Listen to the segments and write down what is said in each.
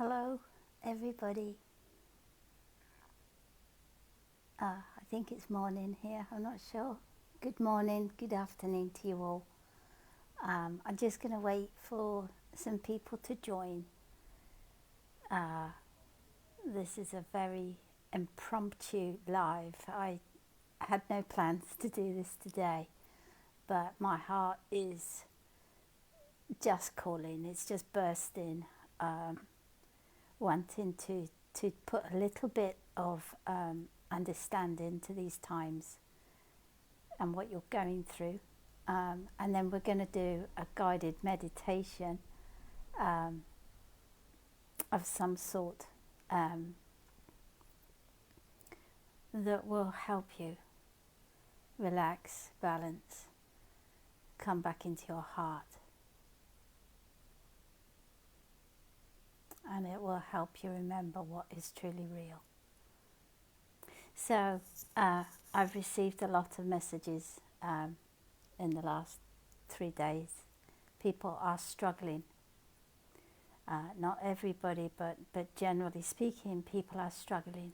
Hello, everybody. I think it's morning here. I'm not sure. Good morning, good afternoon to you all. I'm just going to wait for some people to join. This is a very impromptu live. I had no plans to do this today, but my heart is just calling. It's just bursting, wanting to put a little bit of understanding to these times and what you're going through. And then we're going to do a guided meditation of some sort that will help you relax, balance, come back into your heart. And it will help you remember what is truly real. So I've received a lot of messages in the last 3 days. People are struggling. Not everybody, but generally speaking, people are struggling.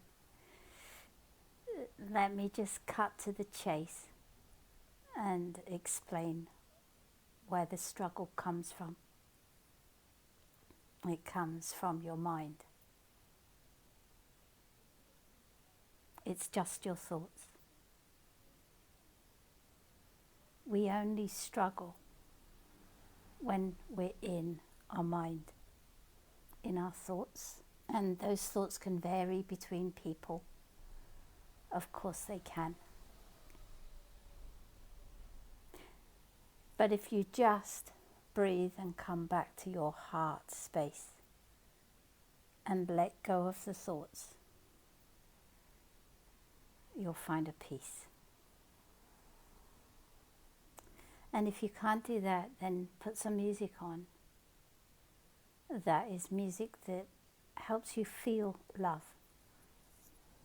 Let me just cut to the chase and explain where the struggle comes from. It comes from your mind. It's just your thoughts. We only struggle when we're in our mind, in our thoughts. And those thoughts can vary between people. Of course they can. But if you just breathe and come back to your heart space and let go of the thoughts, you'll find a peace. And if you can't do that, then put some music on. That is music that helps you feel love.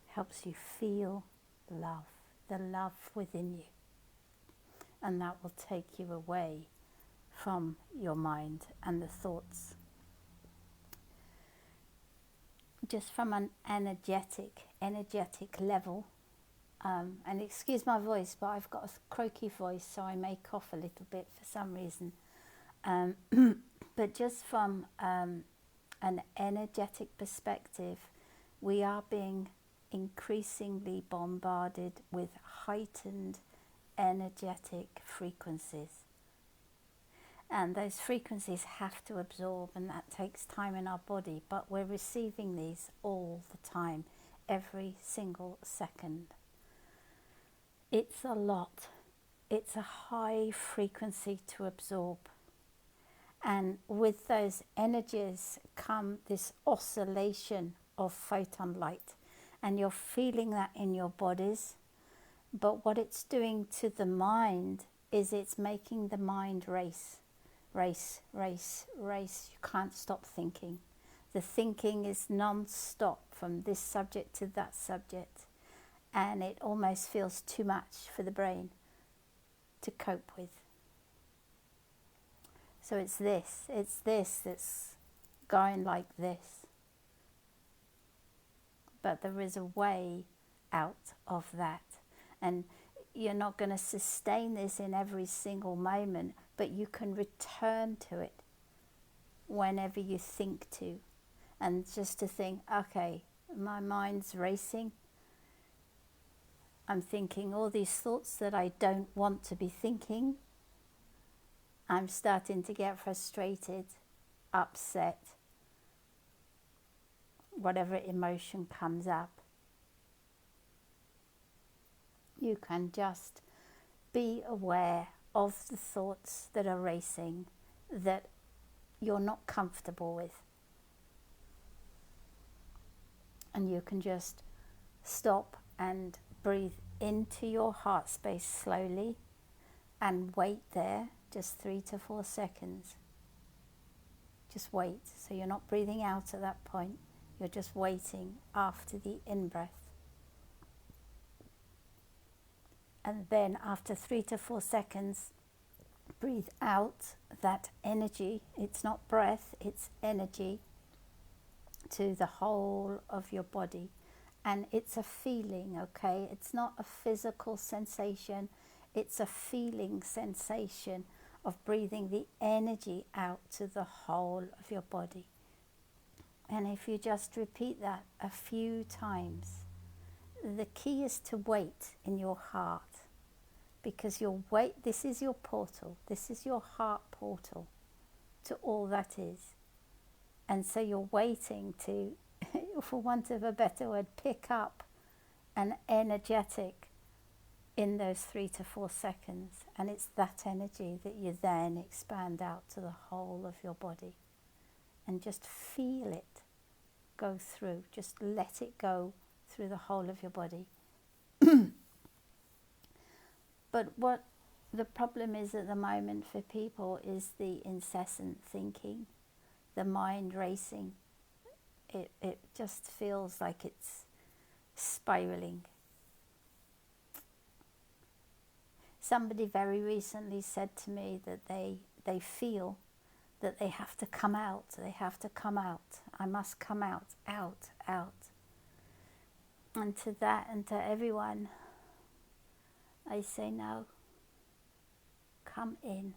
Helps you feel love, the love within you. And that will take you away from your mind and the thoughts. Just from an energetic level. And excuse my voice, but I've got a croaky voice, so I may cough a little bit for some reason. But just from an energetic perspective, we are being increasingly bombarded with heightened energetic frequencies. And those frequencies have to absorb, and that takes time in our body, but we're receiving these all the time, every single second. It's a lot. It's a high frequency to absorb. And with those energies come this oscillation of photon light. And you're feeling that in your bodies. But what it's doing to the mind is it's making the mind race. Race, race, race. You can't stop thinking. The thinking is non-stop from this subject to that subject. And it almost feels too much for the brain to cope with. So it's this that's going like this. But there is a way out of that. And you're not going to sustain this in every single moment, but you can return to it whenever you think to. And just to think, okay, my mind's racing. I'm thinking all these thoughts that I don't want to be thinking. I'm starting to get frustrated, upset, whatever emotion comes up. You can just be aware of the thoughts that are racing that you're not comfortable with. And you can just stop and breathe into your heart space slowly and wait there just 3 to 4 seconds. Just wait. So you're not breathing out at that point. You're just waiting after the in-breath. And then after 3 to 4 seconds, breathe out that energy. It's not breath, it's energy. to the whole of your body. And it's a feeling, okay? It's not a physical sensation. It's a feeling sensation of breathing the energy out to the whole of your body. And if you just repeat that a few times, the key is to wait in your heart, because this is your portal. This is your heart portal to all that is. And so you're waiting to, for want of a better word, pick up an energetic in those 3 to 4 seconds. And it's that energy that you then expand out to the whole of your body. And just feel it go through. Just let it go through the whole of your body. But what the problem is at the moment for people is the incessant thinking, the mind racing. It just feels like it's spiraling. Somebody very recently said to me that they feel that they have to come out. They have to come out. I must come out, out, out. And to that and to everyone, I say no. Come in.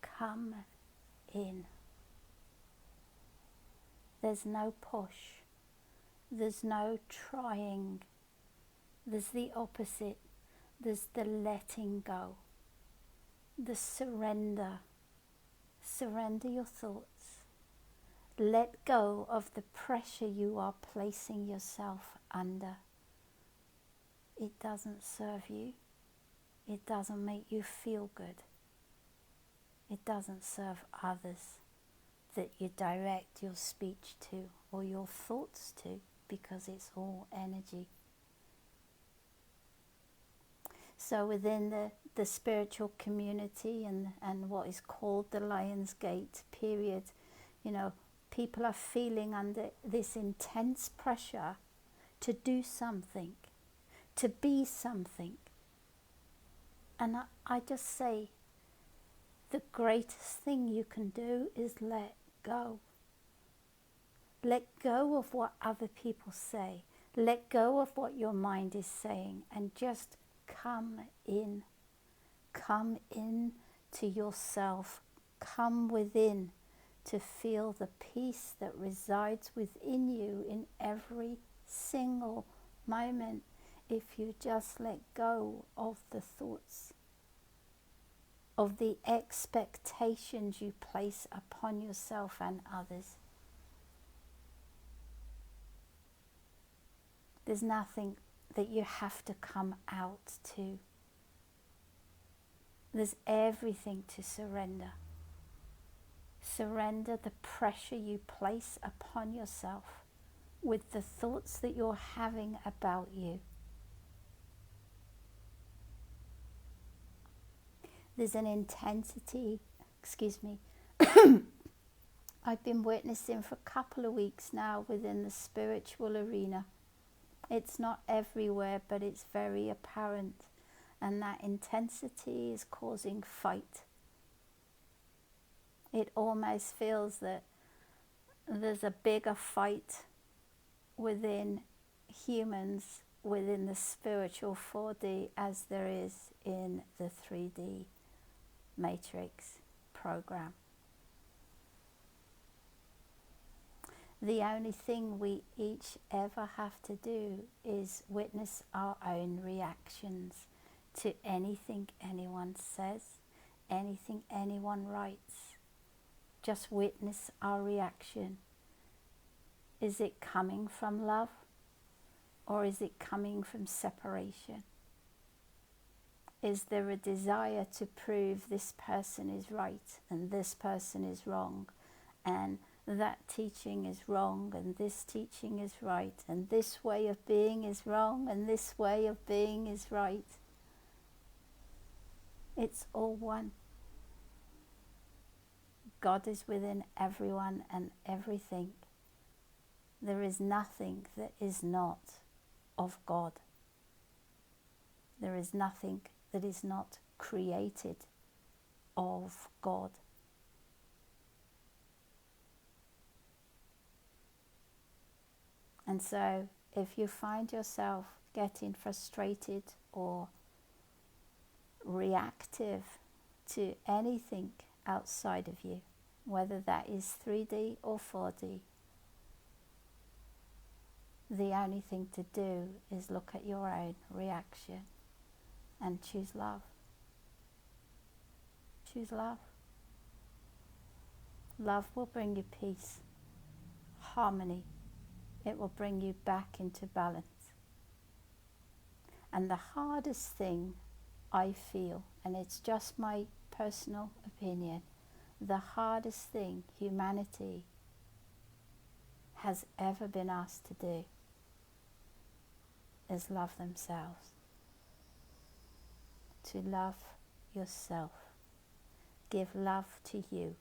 Come in. There's no push. There's no trying. There's the opposite. There's the letting go. The surrender. Surrender your thoughts. Let go of the pressure you are placing yourself under. It doesn't serve you. It doesn't make you feel good. It doesn't serve others that you direct your speech to or your thoughts to, because it's all energy. So within the spiritual community and what is called the Lion's Gate period, people are feeling under this intense pressure to do something, to be something. And I just say, the greatest thing you can do is let go. Let go of what other people say. Let go of what your mind is saying and just come in. Come in to yourself. Come within to feel the peace that resides within you in every single moment. If you just let go of the thoughts, of the expectations you place upon yourself and others. There's nothing that you have to come out to. There's everything to surrender. Surrender the pressure you place upon yourself with the thoughts that you're having about you. There's an intensity, I've been witnessing for a couple of weeks now within the spiritual arena. It's not everywhere, but it's very apparent. And that intensity is causing fight. It almost feels that there's a bigger fight within humans, within the spiritual 4D, as there is in the 3D matrix program. The only thing we each ever have to do is witness our own reactions to anything anyone says, anything anyone writes. Just witness our reaction. Is it coming from love, or is it coming from separation? Is there a desire to prove this person is right and this person is wrong, and that teaching is wrong and this teaching is right, and this way of being is wrong and this way of being is right? It's all one. God is within everyone and everything. There is nothing that is not of God. There is nothing that is not created of God. And so if you find yourself getting frustrated or reactive to anything outside of you, whether that is 3D or 4D, the only thing to do is look at your own reaction and choose love. Choose love. Love will bring you peace, harmony. It will bring you back into balance. And the hardest thing I feel, and it's just my personal opinion, the hardest thing humanity has ever been asked to do is love themselves. To love yourself. Give love to you.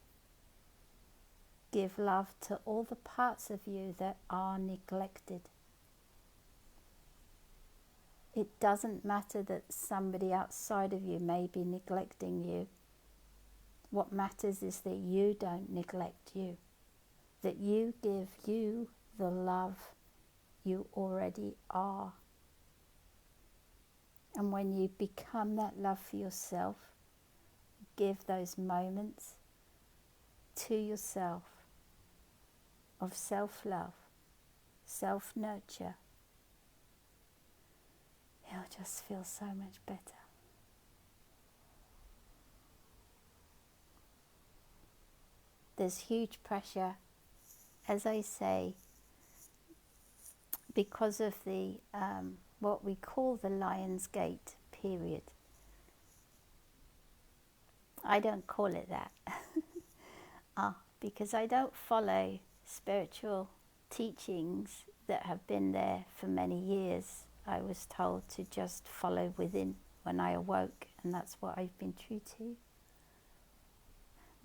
Give love to all the parts of you that are neglected. It doesn't matter that somebody outside of you may be neglecting you. What matters is that you don't neglect you. That you give you the love you already are. And when you become that love for yourself, give those moments to yourself of self-love, self-nurture. It'll just feel so much better. There's huge pressure, as I say, because of the what we call the Lion's Gate period. I don't call it that because I don't follow spiritual teachings that have been there for many years. I was told to just follow within when I awoke, and that's what I've been true to.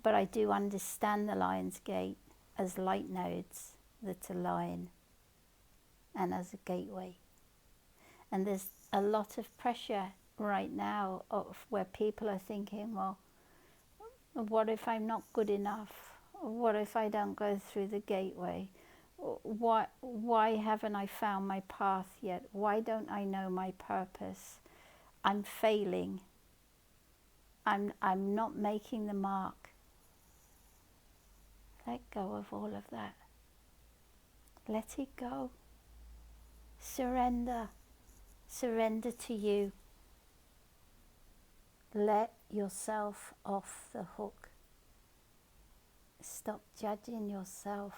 But I do understand the Lion's Gate as light nodes that align and as a gateway. And there's a lot of pressure right now of where people are thinking, well, what if I'm not good enough? What if I don't go through the gateway? Why haven't I found my path yet? Why don't I know my purpose? I'm failing. I'm not making the mark. Let go of all of that. Let it go. Surrender. Surrender to you. Let yourself off the hook. Stop judging yourself.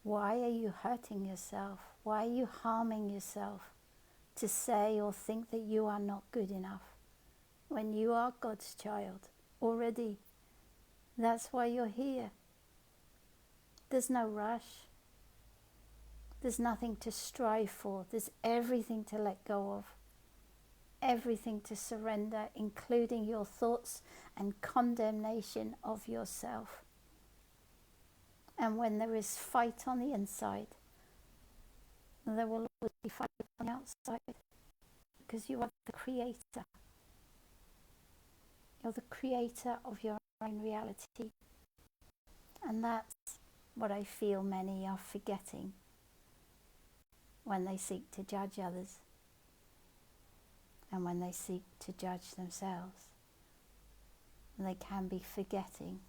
Why are you hurting yourself? Why are you harming yourself to say or think that you are not good enough when you are God's child already? That's why you're here. There's no rush. There's nothing to strive for. There's everything to let go of. Everything to surrender, including your thoughts and condemnation of yourself. And when there is fight on the inside, there will always be fight on the outside, because you are the creator. You're the creator of your own reality. And that's what I feel many are forgetting when they seek to judge others and when they seek to judge themselves. And they can be forgetting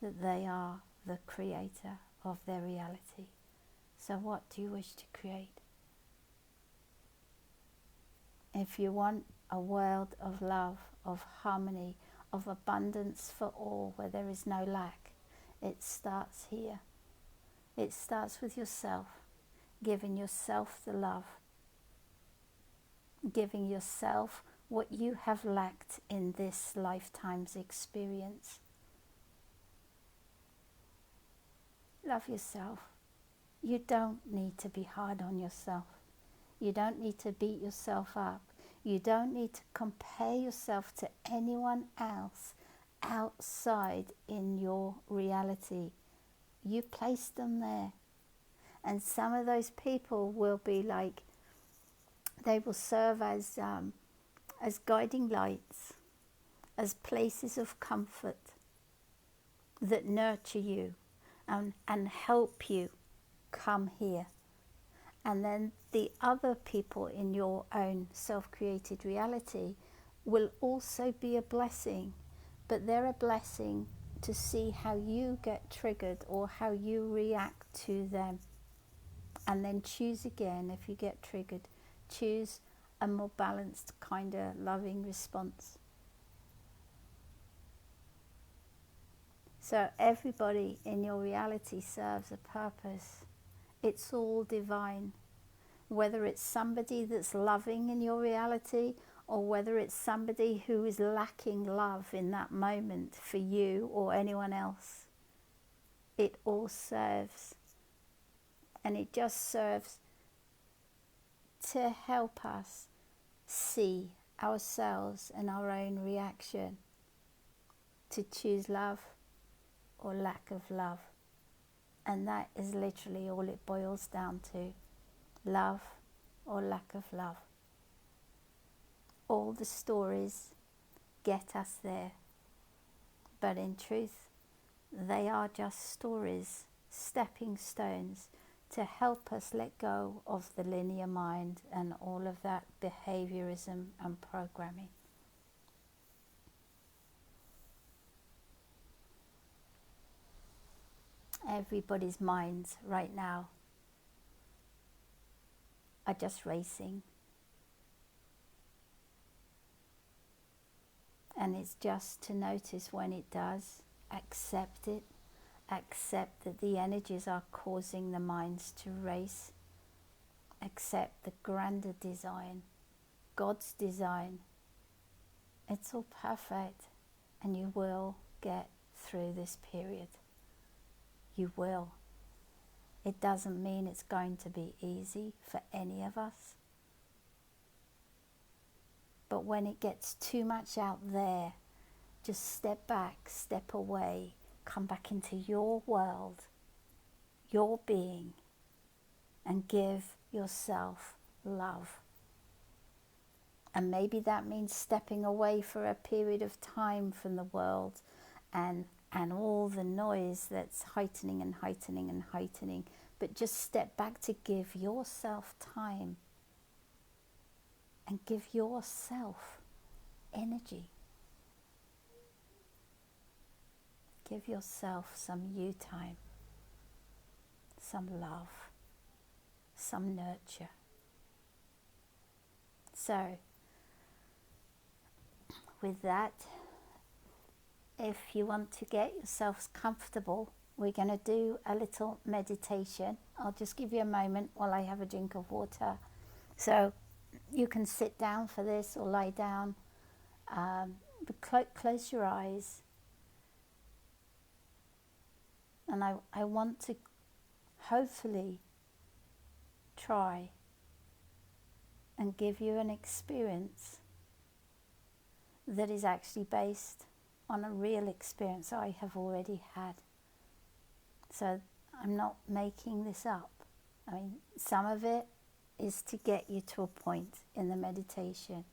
that they are the creator of their reality. So what do you wish to create? If you want a world of love, of harmony, of abundance for all, where there is no lack, it starts here. It starts with yourself, giving yourself the love, giving yourself what you have lacked in this lifetime's experience. Love yourself. You don't need to be hard on yourself. You don't need to beat yourself up. You don't need to compare yourself to anyone else outside in your reality. You placed them there. And some of those people will be like, they will serve as guiding lights, as places of comfort that nurture you and help you come here And then the other people in your own self-created reality will also be a blessing, but they're a blessing to see how you get triggered or how you react to them. And then choose again, if you get triggered, choose a more balanced, kinder, loving response. So everybody in your reality serves a purpose. It's all divine. Whether it's somebody that's loving in your reality, or whether it's somebody who is lacking love in that moment for you or anyone else, it all serves. And it just serves to help us see ourselves and our own reaction, to choose love or lack of love. And that is literally all it boils down to: love or lack of love. All the stories get us there, but in truth, they are just stories, stepping stones to help us let go of the linear mind and all of that behaviorism and programming. Everybody's minds right now are just racing. And it's just to notice when it does, accept it, accept that the energies are causing the minds to race, accept the grander design, God's design. It's all perfect, and you will get through this period. You will. It doesn't mean it's going to be easy for any of us. But when it gets too much out there, just step back, step away, come back into your world, your being, and give yourself love. And maybe that means stepping away for a period of time from the world and all the noise that's heightening and heightening and heightening. But just step back to give yourself time and give yourself energy. Give yourself some you time, some love, some nurture. So, with that, if you want to get yourselves comfortable, we're going to do a little meditation. I'll just give you a moment while I have a drink of water. So you can sit down for this or lie down, but close your eyes. And I want to hopefully try and give you an experience that is actually based on a real experience I have already had. So I'm not making this up. I mean, some of it is to get you to a point in the meditation.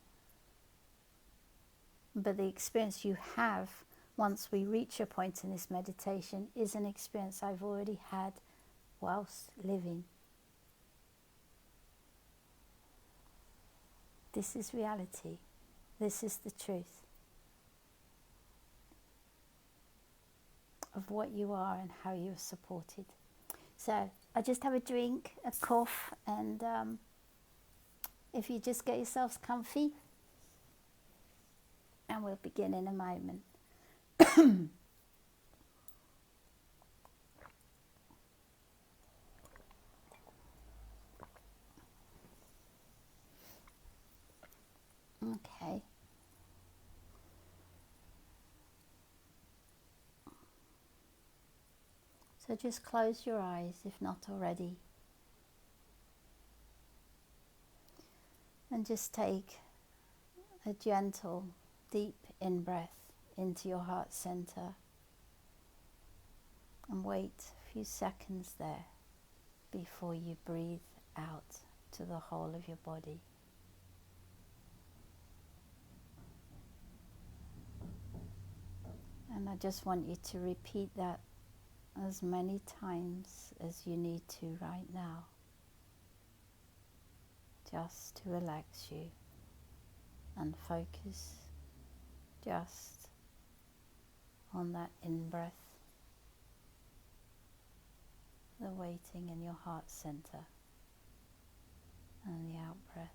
But the experience you have once we reach a point in this meditation is an experience I've already had whilst living. This is reality. This is the truth of what you are and how you're supported. So I just have a drink, a cough, and if you just get yourselves comfy, and we'll begin in a moment. Okay. So just close your eyes if not already. And just take a gentle, deep in-breath into your heart center. And wait a few seconds there before you breathe out to the whole of your body. And I just want you to repeat that as many times as you need to right now. just to relax you and focus just on that in-breath, the waiting in your heart center, and the out-breath.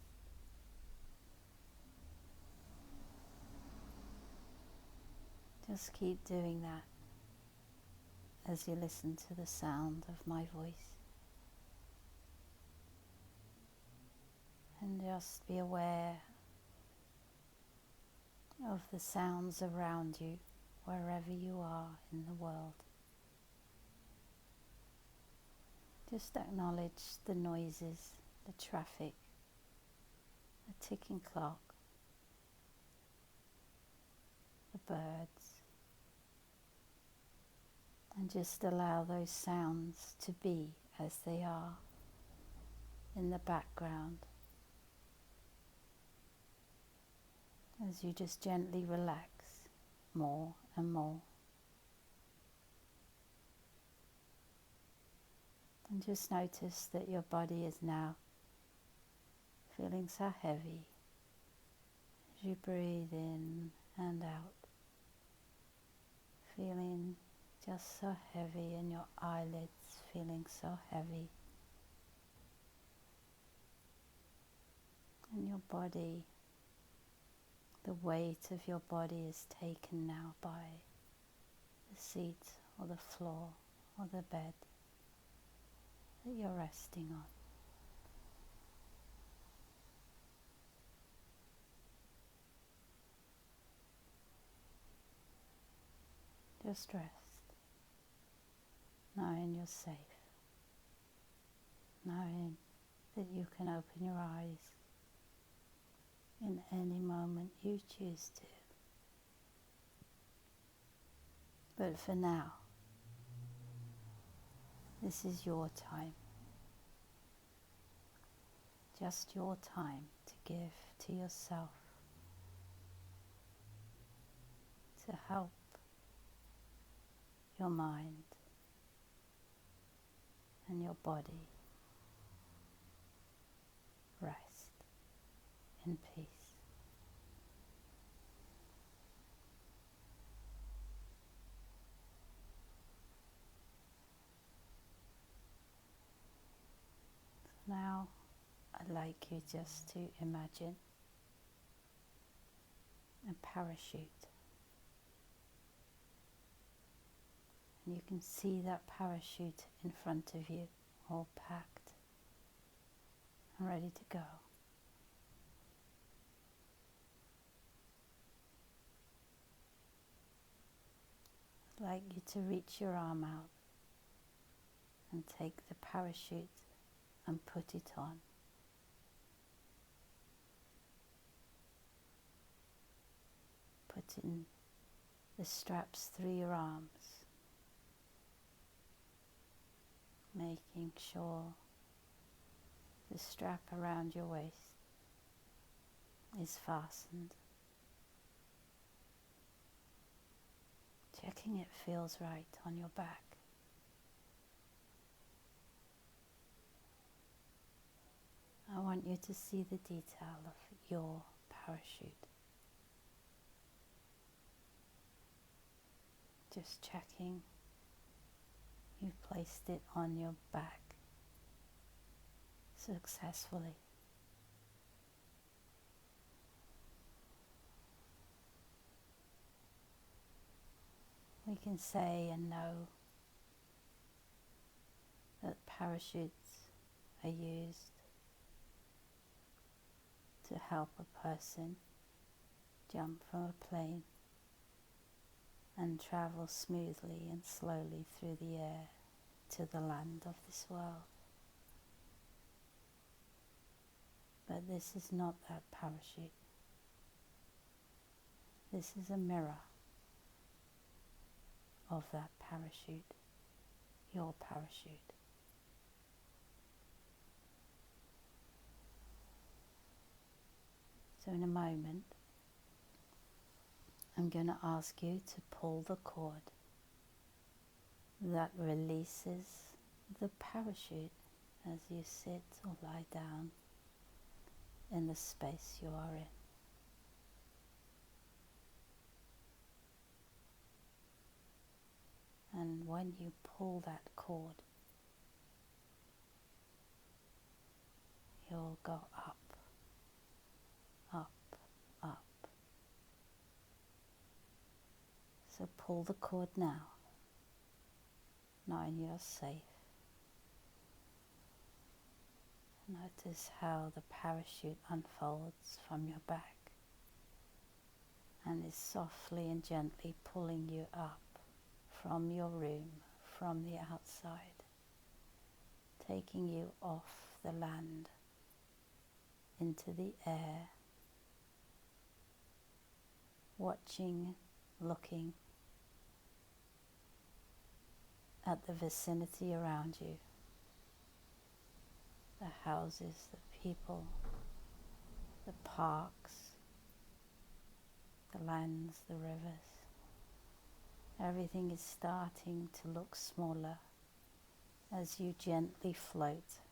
Just keep doing that as you listen to the sound of my voice. And just be aware of the sounds around you, wherever you are in the world. Just acknowledge the noises, the traffic, the ticking clock, the birds, and just allow those sounds to be as they are in the background, as you just gently relax more and more. And just notice that your body is now feeling so heavy as you breathe in and out, feeling just so heavy, and your eyelids feeling so heavy, and your body, the weight of your body is taken now by the seat or the floor or the bed that you're resting on. Just rest, knowing you're safe, knowing that you can open your eyes in any moment you choose to. But for now, this is your time. Just your time to give to yourself, to help your mind and your body rest in peace. Now I'd like you just to imagine a parachute. And you can see that parachute in front of you, all packed and ready to go. I'd like you to reach your arm out and take the parachute and put it on. Putting the straps through your arms, making sure the strap around your waist is fastened, checking it feels right on your back. I want you to see the detail of your parachute. Just checking you've placed it on your back successfully. We can say and know that parachutes are used to help a person jump from a plane and travel smoothly and slowly through the air to the land of this world. But this is not that parachute. This is a mirror of that parachute, your parachute. So in a moment, I'm going to ask you to pull the cord that releases the parachute as you sit or lie down, in the space you are in. And when you pull that cord, you'll go up, up, up. So pull the cord now, knowing you're safe. Notice how the parachute unfolds from your back and is softly and gently pulling you up from your room, from the outside, taking you off the land into the air, watching, looking at the vicinity around you, the houses, the people, the parks, the lands, the rivers. Everything is starting to look smaller as you gently float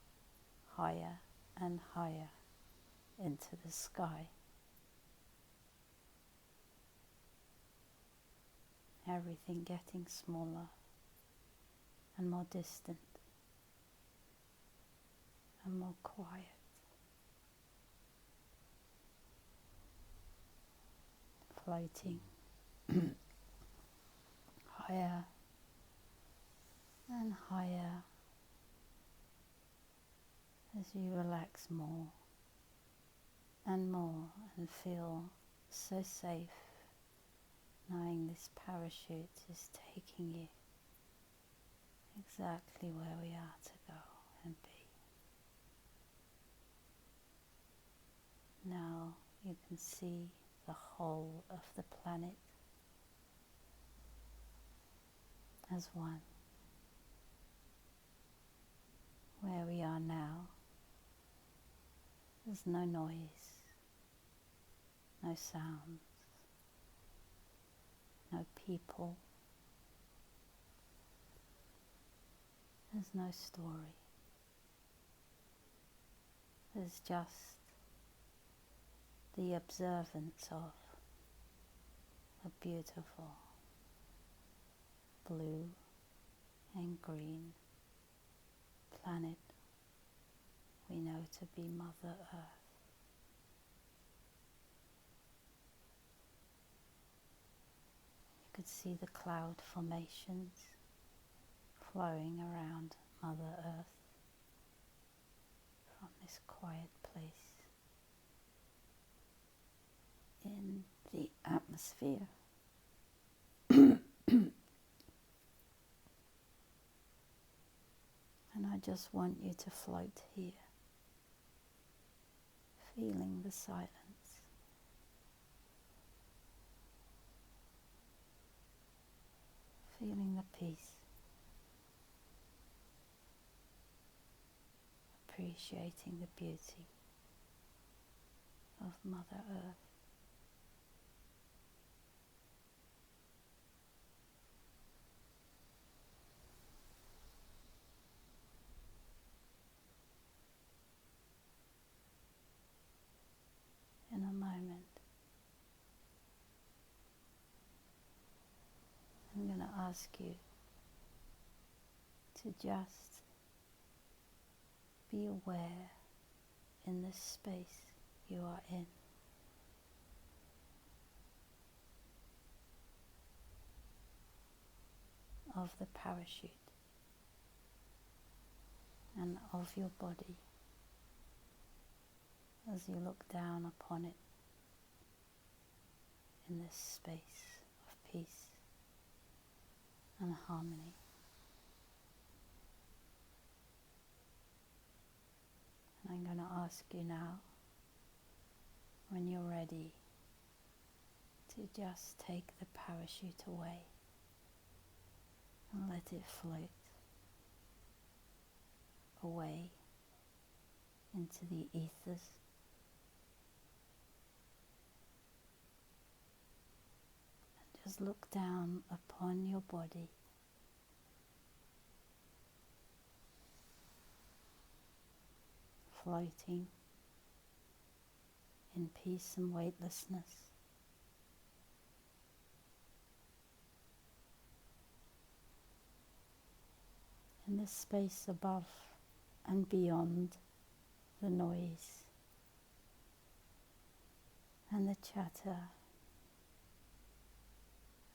higher and higher into the sky. Everything getting smaller and more distant and more quiet. Floating higher and higher as you relax more and more and feel so safe knowing this parachute is taking you exactly where we are to go and be. Now you can see the whole of the planet as one. Where we are now, there's no noise, no sounds, no people, there's no story. There's just the observance of a beautiful blue and green planet we know to be Mother Earth. You could see the cloud formations flowing around Mother Earth from this quiet place in the atmosphere. And I just want you to float here, feeling the silence, feeling the peace, appreciating the beauty of Mother Earth. In a moment, I'm going to ask you to just be aware in this space you are in of the parachute and of your body as you look down upon it in this space of peace and harmony. And I'm going to ask you now, when you're ready, to just take the parachute away and let it float away into the ethers. And just look down upon your body, floating in peace and weightlessness. In the space above and beyond the noise and the chatter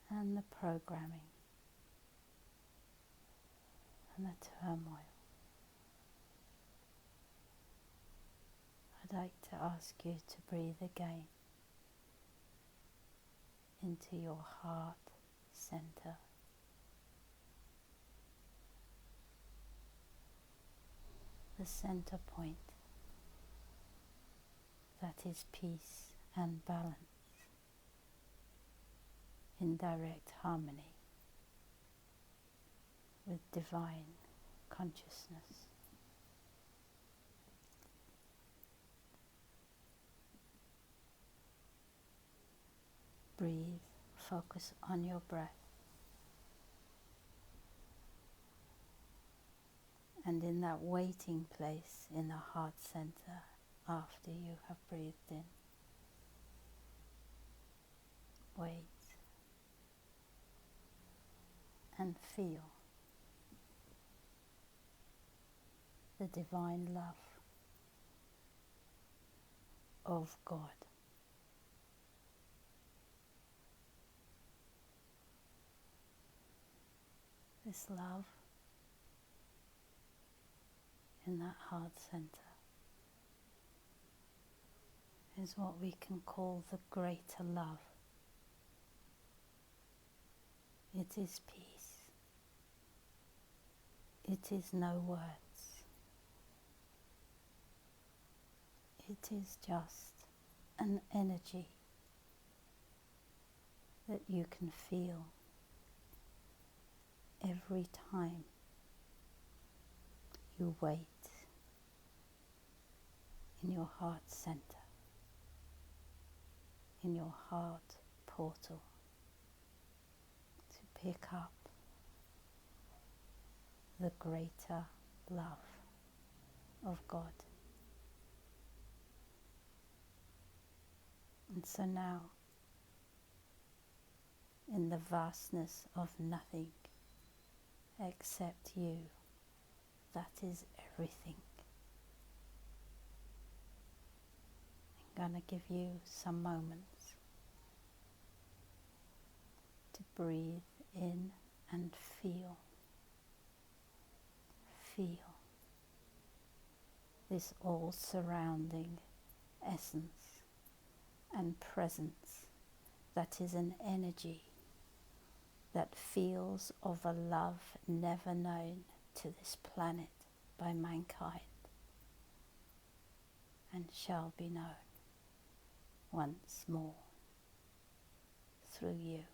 and the programming and the turmoil. I'd like to ask you to breathe again into your heart center. The center point that is peace and balance in direct harmony with divine consciousness. Breathe, focus on your breath, and in that waiting place in the heart center after you have breathed in, wait and feel the divine love of God. This love in that heart center is what we can call the greater love. It is peace. It is no words. It is just an energy that you can feel every time you wait in your heart center, in your heart portal, to pick up the greater love of God. And so now, in the vastness of nothing except you, that is everything. I'm going to give you some moments to breathe in and feel this all-surrounding essence and presence that is an energy that feels of a love never known to this planet by mankind and shall be known once more through you.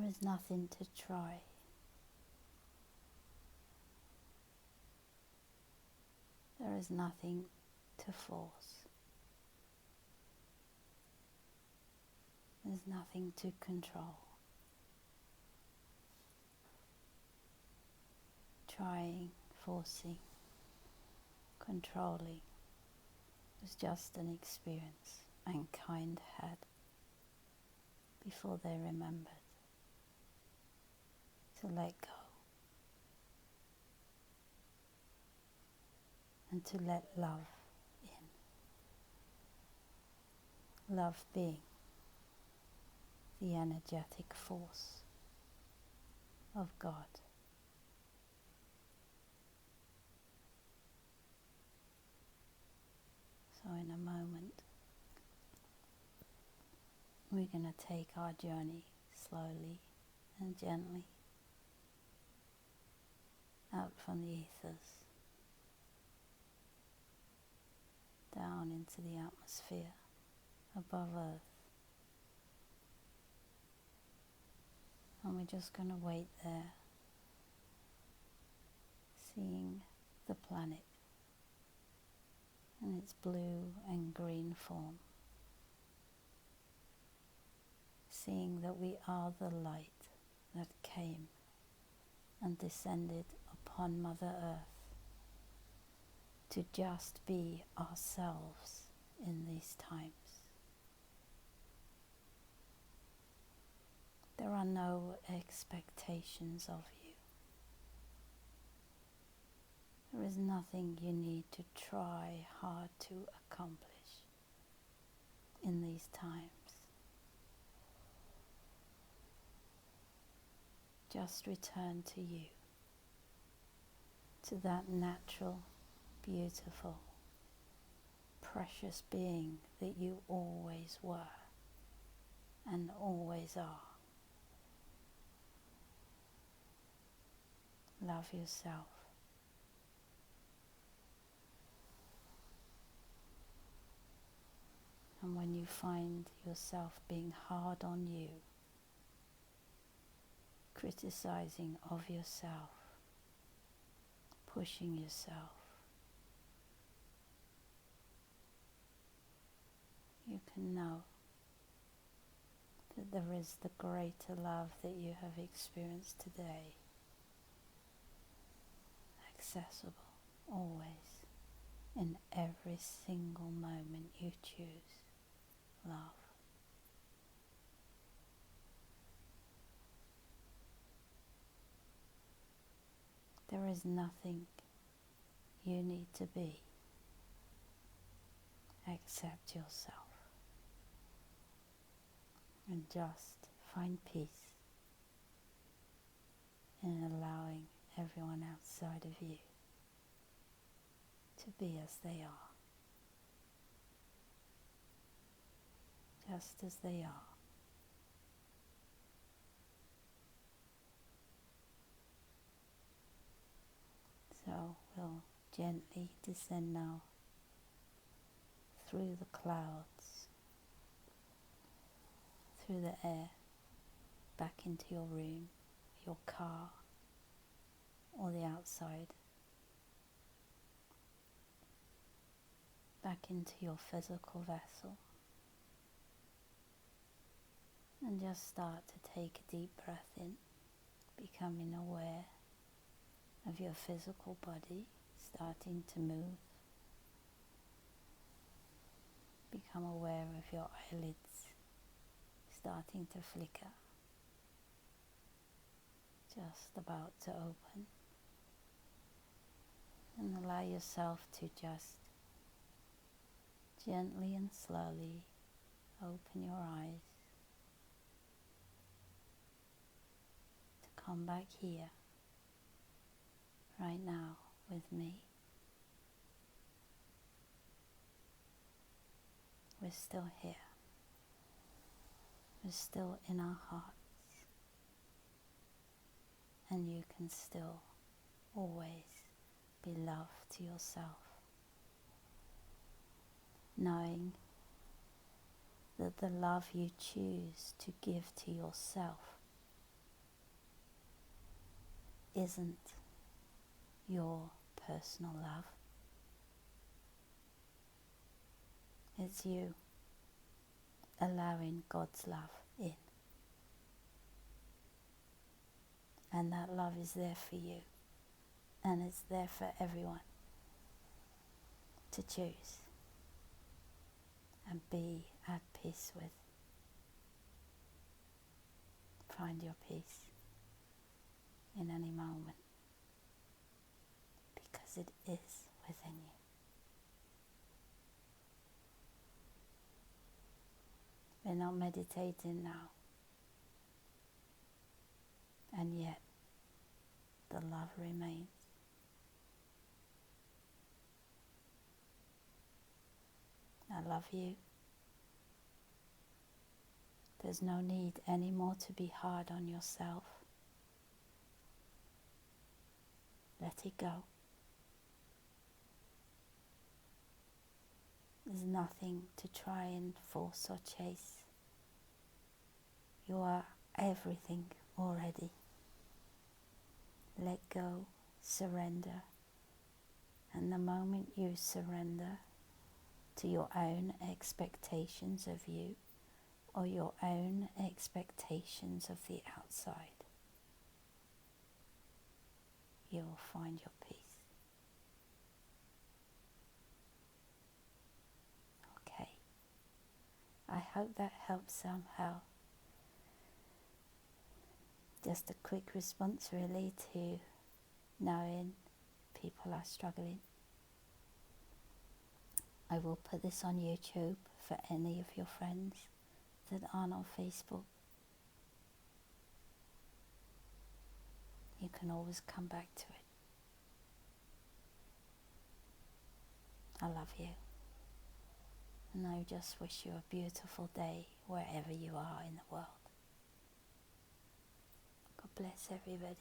is nothing to try. There is nothing to force. There's nothing to control. Trying, forcing, controlling was just an experience mankind had before they remembered to let go and to let love in. Love being the energetic force of God. So in a moment, we're going to take our journey slowly and gently out from the ethers, down into the atmosphere above Earth. And we're just going to wait there, seeing the planet in its blue and green form, seeing that we are the light that came and descended upon Mother Earth to just be ourselves in these times. There are no expectations of you. There is nothing you need to try hard to accomplish in these times. Just return to you, to that natural, beautiful, precious being that you always were and always are. Love yourself. And when you find yourself being hard on you, criticizing of yourself, pushing yourself, you can know that there is the greater love that you have experienced today, accessible always, in every single moment you choose. Love. There is nothing you need to be except yourself, and just find peace in allowing everyone outside of you to be as they are, just as they are. So we'll gently descend now through the clouds, through the air, back into your room, your car, or the outside, back into your physical vessel, and just start to take a deep breath in, becoming aware of your physical body starting to move. Become aware of your eyelids starting to flicker, just about to open, and allow yourself to just gently and slowly open your eyes to come back here right now with me. We're still here. We're still in our hearts, and you can still always be love to yourself, knowing that the love you choose to give to yourself isn't your personal love. It's you allowing God's love in. And that love is there for you. And it's there for everyone to choose and be at peace with. Find your peace in any moment, because it is within you. We're not meditating now, and yet the love remains. I love you. There's no need anymore to be hard on yourself. Let it go. There's nothing to try and force or chase. You are everything already. Let go, surrender. And the moment you surrender to your own expectations of you, or your own expectations of the outside, you will find your peace. Okay. I hope that helps somehow. Just a quick response really to knowing people are struggling. I will put this on YouTube for any of your friends that aren't on Facebook. You can always come back to it. I love you. And I just wish you a beautiful day wherever you are in the world. God bless everybody.